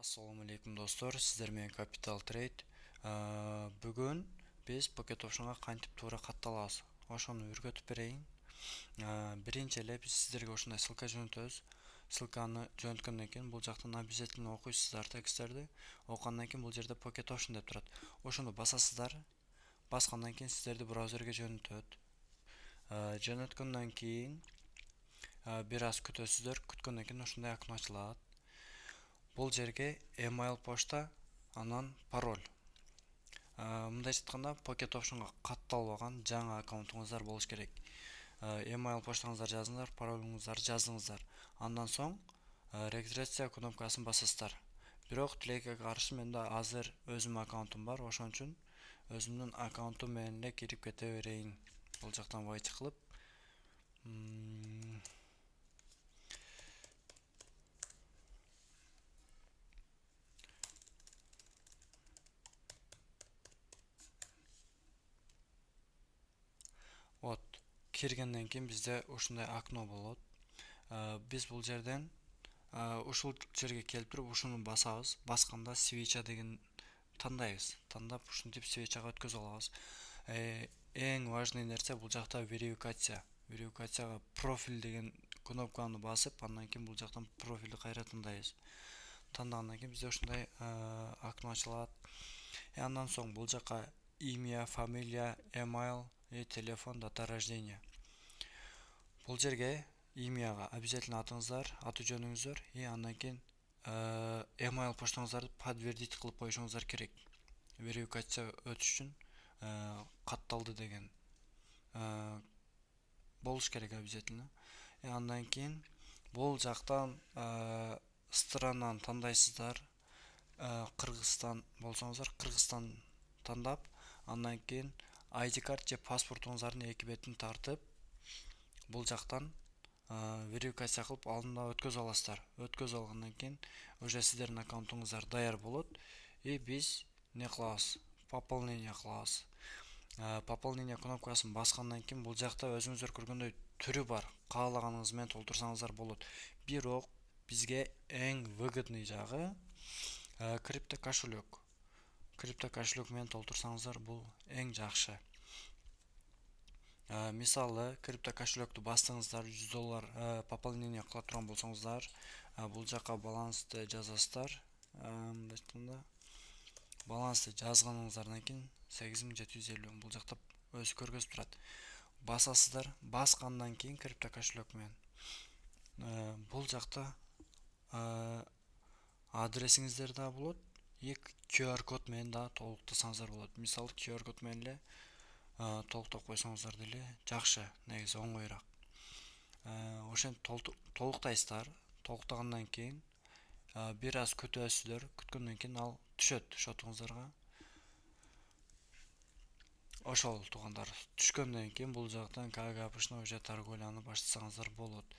Assalamu алейкум достор, сіздер менен Capital Trade. Бүгін біз Pocket Option'a кантип туура катталабыз, ошону үйрөтүп берейин. Биринчи эле биз сиздерге ушундай ссылка жөнөтөбүз. Ссылканы жөнөткөндөн кийин бул жактан обязательно окуйсуздар тексттерди. Окугандан кийин бул жерде Pocket Option деп турат. Ошону басасыздар. Баскандан кийин сиздерди браузерге жөнөтөт. Жөнөткөндөн кийин бир аз күтөсүздөр. Күткөндөн кийин ушундай окно ачылат. Бул жерге email почта, анан пароль. Мындайча айтканда, Pocket Option'га катталбаган жаңы аккаунтуңуздар болуш керек. Email поштаңыздар жазыңыздар, паролуңуздарды жаздыңыздар. Андан соң регистрация кнопкасын басасыздар. Бирок тилекке каршы менде азыр өзүмдүн аккаунтум бар, ошон үчүн өзүмдүн аккаунтум менен эле кирип кете берейин. Бул жактан вайт кылып. Вот, киргенден кийин бизде ушундай окно болот. Биз бул жерден ушул жерге келип туруп ушуну басабыз. Басканда свеча деген тандайбыз. Тандап ушинтип свечага өткөзүп алабыз. Эң важный нерсе бул жакта верификация. Верификацияга профиль деген кнопканы басып, андан кийин бул жактан профилди кайра тандайбыз. Тандагандан кийин бизде ушундай окно ачылат. Андан соң бул жака имя, фамилия, email, телефон, дата рождения. Бул жерге имяга обязательно атыңыздар, аты жөнүңүздөр, андан кийин email поштаңыздарды подтвердить кылып коюшуңуздар керек. Верификация өтүш үчүн катталды деген болуш керек обязательно. Андан кийин бул жактан странаны тандайсыздар. Кыргызстан болсоңуздар, Кыргызстан тандап, андан кийин ID карт же паспортуңуздардын эки бетин тартып, бул жактан верификация кылып алдында өткөзүп аласыздар. Өткөзүп алгандан кийин уже сиздердин аккаунтуңуздар даяр болот. Биз не кылабыз? Пополнение кылабыз. Пополнение кнопкасын баскандан кийин бул жакта өзүңүздөр көргөндөй түрү бар. Каалаганыңыз менен толтурсаңыздар болот. Бирок бизге эң выгодный жагы крипто кошелек. Крипто кошелек менен толтурсаңыздар бул эң жакшы. Мисалы, крипто кошелекту бастыңыздар, $100 пополнение кыла турган болсоңуздар, бул жака балансты жазасыздар. Мындай айтканда, балансты жазганыңыздардан кийин 8750 бул жакта өзү көргөзүп турат. Басасыздар, баскандан кийин крипто кошелек менен бул жакта адресиңиздер да болот, QR код менен да толуктасаңыздар болот. Мисалы, QR код менен эле толуктап койсоңуздар деле жакшы, негизи оңойраак. Ошентип толуктайсыздар. Толуктагандан кийин бир аз күтөсүздөр. Күткөндөн кийин ал түшөт шотуңуздарга. Ошол туугандар, түшкөндөн кийин бул жактан как обычно уже торговляны баштасаңыздар болот.